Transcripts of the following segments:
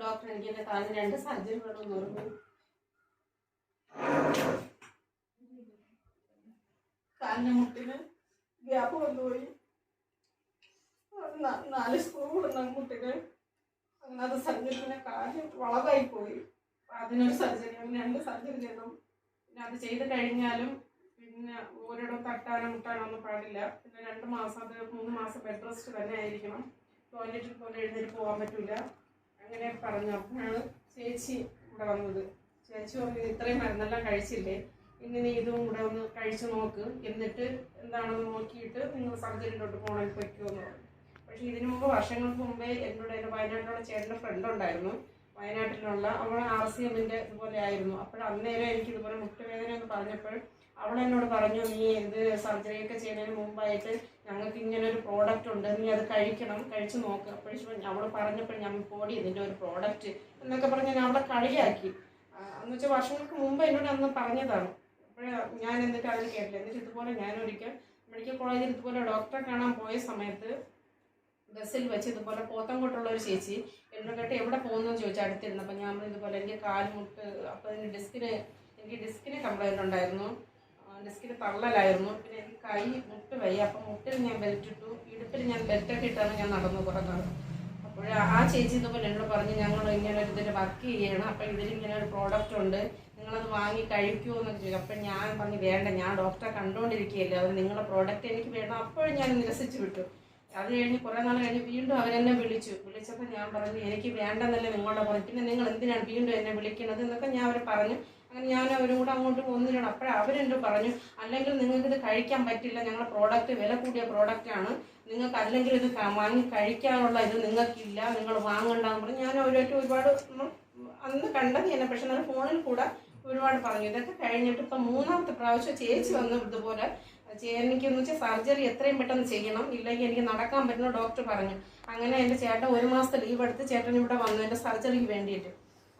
Doctor എനിക്ക് എൻ്റെ കാലിന് 2 സർജറി വേണമെന്ന് പറഞ്ഞു. കാലിൻ്റെ മുട്ടിന് ഗ്യാപ്പ് വന്നുപോയി. 4 സ്ക്രൂ ഇടുന്ന മുട്ടിന്. അങ്ങനെ അത് സർജറി, പിന്നെ കാല് വളവായി പോയി. അതിനൊരു സർജറി, അങ്ങനെ 2 സർജറി ചെയ്യണം. പിന്നെ അത് ചെയ്ത് കഴിഞ്ഞാലും പിന്നെ ഒരിടം തട്ടാനോ മുട്ടാനോ ഒന്നും പാടില്ല. പിന്നെ 2 മാസം, അത് 3 മാസം ബെഡ് റെസ്റ്റ് തന്നെ ആയിരിക്കണം. ടോയ്ലറ്റിൽ പോലെ എഴുന്നേറ്റ് പോകാൻ പറ്റില്ല. അങ്ങനെ പറഞ്ഞു. അപ്പോഴാണ് ചേച്ചി ഇവിടെ വന്നത്. ചേച്ചി പറഞ്ഞു, ഇത്രയും മരുന്നെല്ലാം കഴിച്ചില്ലേ, ഇനി നീ ഇതും കൂടെ ഒന്ന് കഴിച്ചു നോക്ക്, എന്നിട്ട് എന്താണെന്ന് നോക്കിയിട്ട് നിങ്ങൾ സർജറിയിലോട്ട് പോകണമെങ്കിൽ പറ്റുമെന്ന് പറഞ്ഞു. പക്ഷേ ഇതിനു മുമ്പ്, വർഷങ്ങൾക്ക് മുമ്പേ എന്നോട് എൻ്റെ വയനാട്ടിലുള്ള ചേട്ടൻ്റെ ഫ്രണ്ട് ഉണ്ടായിരുന്നു. വയനാട്ടിലുള്ള അവൾ RCMൻ്റെ ഇതുപോലെ ആയിരുന്നു. അപ്പോൾ അന്നേരം എനിക്ക് ഇതുപോലെ മുട്ടുവേദന എന്ന് പറഞ്ഞപ്പോൾ അവളെന്നോട് പറഞ്ഞു, നീ ഇത് സർജറിയൊക്കെ ചെയ്യുന്നതിന് മുമ്പായിട്ട് ഞങ്ങൾക്ക് ഇങ്ങനെ ഒരു പ്രോഡക്റ്റ് ഉണ്ട്, നീ അത് കഴിക്കണം, കഴിച്ച് നോക്ക്. അപ്പോഴും അവൾ പറഞ്ഞപ്പോൾ ഞാൻ പോടി ഇതിൻ്റെ ഒരു പ്രോഡക്റ്റ് എന്നൊക്കെ പറഞ്ഞ് ഞാൻ അവളെ കളിയാക്കി. എന്ന് വെച്ചാൽ വർഷങ്ങൾക്ക് മുമ്പ് എന്നോട് അന്ന് പറഞ്ഞതാണ്. അപ്പോൾ ഞാൻ എന്നിട്ട് അതിന് കേട്ടില്ല. എന്നിട്ട് ഇതുപോലെ ഞാനൊരിക്കൽ മെഡിക്കൽ കോളേജിൽ ഇതുപോലെ ഡോക്ടറെ കാണാൻ പോയ സമയത്ത് ബസ്സിൽ വെച്ച് ഇതുപോലെ പോത്തങ്കോട്ടുള്ള ഒരു ചേച്ചി എന്നോട് കേട്ട് എവിടെ പോകുന്നതെന്ന് ചോദിച്ചാൽ അടുത്തിരുന്നു. അപ്പം ഞാൻ ഇതുപോലെ എനിക്ക് കാൽമുട്ട്, അപ്പോൾ എനിക്ക് ഡിസ്കിന് കംപ്ലൈൻറ്റ് ഉണ്ടായിരുന്നു, ഡിസ്കിന് തള്ളലായിരുന്നു. പിന്നെ എനിക്ക് കൈ മുട്ട് വയ്യ. അപ്പം മുട്ടിൽ ഞാൻ ബെൽറ്റ് ഇട്ടു, ഇടുപ്പിൽ ഞാൻ ബെൽറ്റൊക്കെ ഇട്ടാണ് ഞാൻ നടന്നു കുറേ നാൾ. അപ്പോൾ ആ ചേച്ചി ഇതുപോലെ എന്നോട് പറഞ്ഞ്, ഞങ്ങൾ ഇങ്ങനെ ഒരു ഇതിൽ വർക്ക് ചെയ്യണം, അപ്പം ഇതിലിങ്ങനെ ഒരു പ്രോഡക്റ്റ് ഉണ്ട്, നിങ്ങളത് വാങ്ങി കഴിക്കുമോ എന്നൊക്കെ ചോദിക്കും. അപ്പം ഞാൻ പറഞ്ഞു, വേണ്ട, ഞാൻ ഡോക്ടറെ കണ്ടുകൊണ്ടിരിക്കുകയല്ലേ, അവർ നിങ്ങളുടെ പ്രോഡക്റ്റ് എനിക്ക് വേണം. അപ്പോഴും ഞാൻ നിരസിച്ച് വിട്ടു. അത് കഴിഞ്ഞ് കുറേ നാൾ കഴിഞ്ഞ് വീണ്ടും അവരെന്നെ വിളിച്ചപ്പോൾ ഞാൻ പറഞ്ഞു, എനിക്ക് വേണ്ടെന്നല്ലേ നിങ്ങളുടെ പറഞ്ഞു, പിന്നെ നിങ്ങൾ എന്തിനാണ് വീണ്ടും എന്നെ വിളിക്കുന്നത് എന്നൊക്കെ ഞാൻ അവർ പറഞ്ഞു. അങ്ങനെ ഞാൻ അവരും കൂടെ അങ്ങോട്ട് ഒന്നിരണം. അപ്പോഴും അവരെന്നോട് പറഞ്ഞു, അല്ലെങ്കിൽ നിങ്ങൾക്കിത് കഴിക്കാൻ പറ്റില്ല, ഞങ്ങളുടെ പ്രോഡക്റ്റ് വില കൂടിയ പ്രോഡക്റ്റാണ്, നിങ്ങൾക്ക് അല്ലെങ്കിൽ ഇത് വാങ്ങി കഴിക്കാനുള്ള ഇത് നിങ്ങൾക്കില്ല, നിങ്ങൾ വാങ്ങണ്ടെന്ന് പറഞ്ഞു. ഞാൻ അവരുമായിട്ട് ഒരുപാട് അന്ന് കണ്ടത് തന്നെ, പക്ഷെ ഞാൻ ഫോണിൽ കൂടെ ഒരുപാട് പറഞ്ഞു. ഇതൊക്കെ കഴിഞ്ഞിട്ട് ഇപ്പം 3ാമത്തെ പ്രാവശ്യം ചേച്ചി വന്നു ഇതുപോലെ, എനിക്കെന്ന് വെച്ചാൽ സർജറി എത്രയും പെട്ടെന്ന് ചെയ്യണം, ഇല്ലെങ്കിൽ എനിക്ക് നടക്കാൻ പറ്റുന്ന ഡോക്ടർ പറഞ്ഞു. അങ്ങനെ എൻ്റെ ചേട്ടൻ 1 മാസത്തെ ലീവ് എടുത്ത് ചേട്ടൻ ഇവിടെ വന്നു എൻ്റെ സർജറിക്ക് വേണ്ടിയിട്ട്.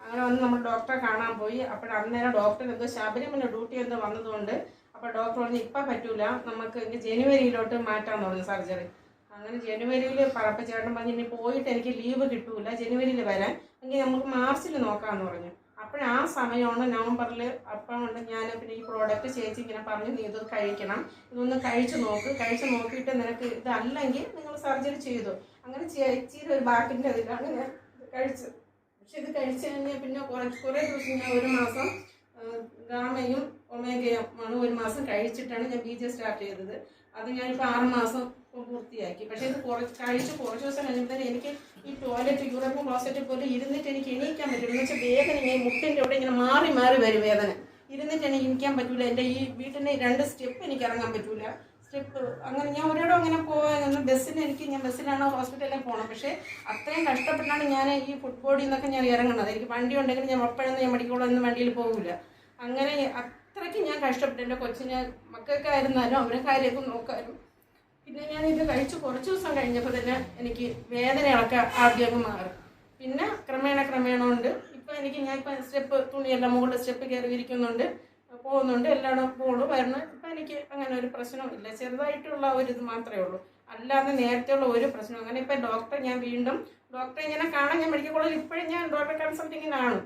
അങ്ങനെ വന്ന് നമ്മൾ ഡോക്ടറെ കാണാൻ പോയി. അപ്പോൾ അന്നേരം ഡോക്ടർ എന്തോ ശബരിമല ഡ്യൂട്ടി എന്തോ വന്നതുകൊണ്ട് അപ്പോൾ ഡോക്ടർ പറഞ്ഞു, ഇപ്പം പറ്റൂല, നമുക്ക് ഇനി ജനുവരിയിലോട്ട് മാറ്റാമെന്ന് പറഞ്ഞു സർജറി. അങ്ങനെ ജനുവരിയിൽ അപ്പോൾ ചേട്ടൻ പറഞ്ഞു, ഇനി പോയിട്ട് എനിക്ക് ലീവ് കിട്ടൂല, ജനുവരിയിൽ വരാൻ, എങ്കിൽ നമുക്ക് മാർച്ചിൽ നോക്കാമെന്ന് പറഞ്ഞു. അപ്പോൾ ആ സമയമാണ് നവംബറിൽ. അപ്പം കൊണ്ട് ഞാൻ പിന്നെ ഈ പ്രോഡക്റ്റ് ചേച്ചി ഇങ്ങനെ പറഞ്ഞു, നീ ഇത് കഴിക്കണം, ഇതൊന്ന് കഴിച്ച് നോക്കിയിട്ട് നിനക്ക് ഇതല്ലെങ്കിൽ നിങ്ങൾ സർജറി ചെയ്തു. അങ്ങനെ ചേച്ചിയുടെ ഒരു ബാക്കിൻ്റെ അതിലാണ് ഞാൻ കഴിച്ചത്. പക്ഷെ ഇത് കഴിച്ച് കഴിഞ്ഞാൽ പിന്നെ കുറേ ദിവസം ഞാൻ 1 മാസം ഗാമയും ഒമേഗയും ആണ് 1 മാസം കഴിച്ചിട്ടാണ് ഞാൻ BJ സ്റ്റാർട്ട് ചെയ്തത്. അത് ഞാനിപ്പോൾ 6 മാസം പൂർത്തിയാക്കി. പക്ഷേ ഇത് കുറച്ച് ദിവസം കഴിഞ്ഞപ്പോൾ എനിക്ക് ഈ ടോയ്ലറ്റ്, യൂറോപ്യൻ ക്ലോസറ്റ് പോലെ ഇരുന്നിട്ട് എനിക്ക് എണീക്കാൻ പറ്റില്ല. എന്ന് വെച്ചാൽ വേദന ഇങ്ങനെ മുട്ടിൻ്റെ അവിടെ ഇങ്ങനെ മാറി വരും വേദന. ഇരുന്നിട്ട് എനിക്ക് ഇരിക്കാൻ പറ്റില്ല. എൻ്റെ ഈ വീട്ടിൻ്റെ 2 സ്റ്റെപ്പ് എനിക്ക് ഇറങ്ങാൻ പറ്റില്ല. സ്റ്റെപ്പ് അങ്ങനെ ഞാൻ ഒരിടം അങ്ങനെ പോകാൻ ഞാൻ ബസ്സിലാണ് ഹോസ്പിറ്റലിൽ പോകണം. പക്ഷേ അത്രയും കഷ്ടപ്പെട്ടാണ് ഞാൻ ഈ ഫുഡ് ബോഡിയിൽ നിന്നൊക്കെ ഞാൻ ഇറങ്ങുന്നത്. എനിക്ക് വണ്ടി ഉണ്ടെങ്കിൽ ഞാൻ എപ്പോഴൊന്നും ഞാൻ മെഡിക്കലൊന്നും വണ്ടിയിൽ പോകില്ല. അങ്ങനെ അത്രയ്ക്ക് ഞാൻ കഷ്ടപ്പെട്ടു. എൻ്റെ കൊച്ചിന് മക്കൾക്കായിരുന്നാലും അവരെ കാര്യമൊക്കെ നോക്കാനും. പിന്നെ ഞാനിത് കഴിച്ച് കുറച്ച് ദിവസം കഴിഞ്ഞപ്പോൾ തന്നെ എനിക്ക് വേദനകളൊക്കെ ആദ്യമൊക്കെ മാറും. പിന്നെ ക്രമേണ കൊണ്ട് ഇപ്പം ഞാനിപ്പോൾ സ്റ്റെപ്പ് തുണിയെല്ലാം മുകളിൽ സ്റ്റെപ്പ് കയറി ഇരിക്കുന്നുണ്ട്, പോകുന്നുണ്ട്, എല്ലായിടും പോള് വരണം. ഇപ്പം എനിക്ക് അങ്ങനെ ഒരു പ്രശ്നമില്ല. ചെറുതായിട്ടുള്ള ഒരിത് മാത്രമേ ഉള്ളൂ, അല്ലാതെ നേരത്തെയുള്ള ഒരു പ്രശ്നം. അങ്ങനെ ഇപ്പം ഞാൻ വീണ്ടും ഡോക്ടറെ ഇങ്ങനെ കാണാൻ ഞാൻ മെഡിക്കൽ കോളേജിൽ ഇപ്പോഴും ഞാൻ ഡോക്ടറെ കൺസൾട്ടിങ്ങിനാണ്.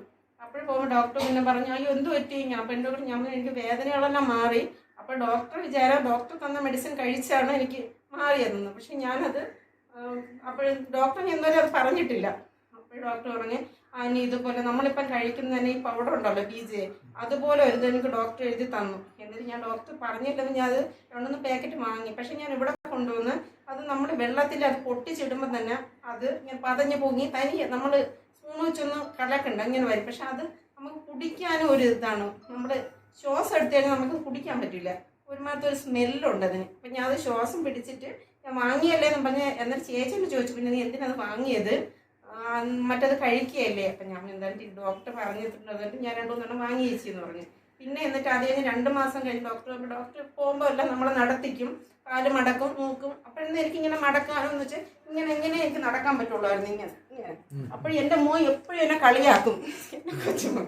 അപ്പോൾ പോകുമ്പോൾ ഡോക്ടർ പിന്നെ പറഞ്ഞു, അയ്യോ എന്ത് പറ്റി? അപ്പോൾ എൻ്റെ കൂടെ എനിക്ക് വേദനകളെല്ലാം മാറി. അപ്പോൾ ഡോക്ടർ തന്ന മെഡിസിൻ കഴിച്ചാണ് എനിക്ക് മാറിയതെന്ന്. പക്ഷെ ഞാനത് അപ്പോൾ ഡോക്ടർ എന്നൊരു അത് പറഞ്ഞിട്ടില്ല. അപ്പോൾ ഡോക്ടർ പറഞ്ഞ്, ഇനി ഇതുപോലെ നമ്മളിപ്പം കഴിക്കുന്നതിന് ഈ പൗഡർ ഉണ്ടല്ലോ BJ, അതുപോലെ ഒരു എനിക്ക് ഡോക്ടർ എഴുതി തന്നു. എന്നിട്ട് ഞാൻ ഡോക്ടർ പറഞ്ഞില്ലെന്ന് ഞാൻ അത് 2-3 പാക്കറ്റ് വാങ്ങി. പക്ഷെ ഞാൻ ഇവിടെ കൊണ്ടുവന്ന് അത് നമ്മൾ വെള്ളത്തിൽ അത് പൊട്ടിച്ചിടുമ്പോൾ തന്നെ അത് ഇങ്ങനെ പതഞ്ഞ് പൊങ്ങി തനിയെ നമ്മൾ സ്പൂൺ വെച്ചൊന്ന് കലക്കണ്ട ഇങ്ങനെ വരും. പക്ഷെ അത് നമുക്ക് കുടിക്കാനും ഒരു ഇതാണ്, നമ്മൾ ശ്വാസം എടുത്തു കഴിഞ്ഞാൽ നമുക്ക് കുടിക്കാൻ പറ്റില്ല. ഒരുമാതിരി ഒരു സ്മെല്ലുണ്ട് അതിന്. അപ്പം ഞാൻ അത് ശ്വാസം പിടിച്ചിട്ട് ഞാൻ വാങ്ങിയല്ലേന്ന് പറഞ്ഞ് എന്നിട്ട് ചേച്ചിയോട് ചോദിച്ചു, പിന്നെ നീ എന്തിനത് വാങ്ങിയത്, മറ്റത് കഴിക്കുകയല്ലേ? അപ്പം ഞാൻ എന്തായാലും ഡോക്ടർ പറഞ്ഞിട്ടുണ്ട്, എന്നിട്ട് ഞാൻ 2-3 വാങ്ങി ചേച്ചിയെന്ന് പറഞ്ഞു. പിന്നെ എന്നിട്ട് അത് കഴിഞ്ഞ് 2 മാസം കഴിഞ്ഞ് ഡോക്ടർ പോകുമ്പോൾ എല്ലാം നമ്മളെ നടത്തിക്കും, കാല് മടക്കും, നോക്കും. അപ്പോഴൊന്നും എനിക്കിങ്ങനെ മടക്കാനെന്ന് വെച്ചാൽ എങ്ങനെ എനിക്ക് നടക്കാൻ പറ്റുള്ളായിരുന്നു ഇങ്ങനെ. അപ്പോൾ എൻ്റെ മോൻ എപ്പോഴും എന്നെ കളിയാക്കും, എന്നെ കൊച്ചുമോ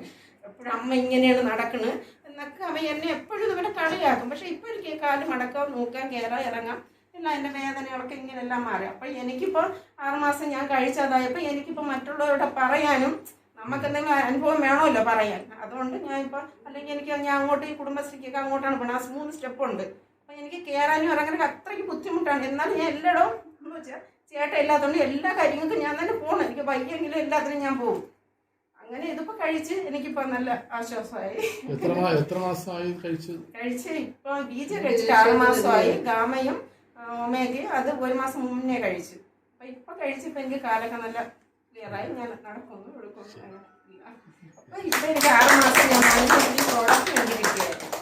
എപ്പോഴും അമ്മ ഇങ്ങനെയാണ് നടക്കുന്നത് എന്നൊക്കെ അവൻ എന്നെ എപ്പോഴും ഇവനെ കളിയാക്കും. പക്ഷെ ഇപ്പോൾ എനിക്ക് കാല് മടക്കാം, നോക്കാം, കയറാം, ഇറങ്ങാം എല്ലാം എൻ്റെ വേദനകളൊക്കെ ഇങ്ങനെല്ലാം മാറി. അപ്പം എനിക്കിപ്പോൾ 6 മാസം ഞാൻ കഴിച്ചതായപ്പോൾ എനിക്കിപ്പോൾ മറ്റുള്ളവരോട് പറയാനും നമുക്കെന്തെങ്കിലും അനുഭവം വേണമല്ലോ പറയാൻ. അതുകൊണ്ട് ഞാനിപ്പോൾ അല്ലെങ്കിൽ ഞാൻ അങ്ങോട്ട് ഈ കുടുംബശ്രീക്കൊക്കെ അങ്ങോട്ടാണ് പോകണം. ആ 3 സ്റ്റെപ്പുണ്ട്. അപ്പം എനിക്ക് കയറാനും ഇറങ്ങാനൊക്കെ അത്രയ്ക്ക് ബുദ്ധിമുട്ടാണ്. എന്നാലും ഞാൻ എല്ലായിടവും എന്ന് വെച്ചാൽ ചേട്ടൻ ഇല്ലാത്തതുകൊണ്ട് എല്ലാ കാര്യങ്ങൾക്കും ഞാൻ തന്നെ പോകണം. എനിക്ക് വയ്യെങ്കിലും എല്ലാത്തിനും ഞാൻ പോകും. അങ്ങനെ ഇതിപ്പോൾ കഴിച്ച് എനിക്കിപ്പോൾ നല്ല ആശ്വാസമായി. എത്ര മാസമായി കഴിച്ച് ഇപ്പോൾ ബീജ കഴിച്ചിട്ട് 6 മാസമായി. ഗാമയും ഒമേഗയും അത് 1 മാസം മുന്നേ കഴിച്ചു. അപ്പം ഇപ്പം കഴിച്ചപ്പോൾ എനിക്ക് കാലൊക്കെ നല്ല ക്ലിയറായി. ഞാൻ നടക്കുന്നു എടുക്കുന്നു. അങ്ങനെ അപ്പം ഇപ്പം എനിക്ക് 6 മാസം ഞാൻ ഈ പ്രോഡക്റ്റ് വേണ്ടിയിരിക്കുകയായിരുന്നു.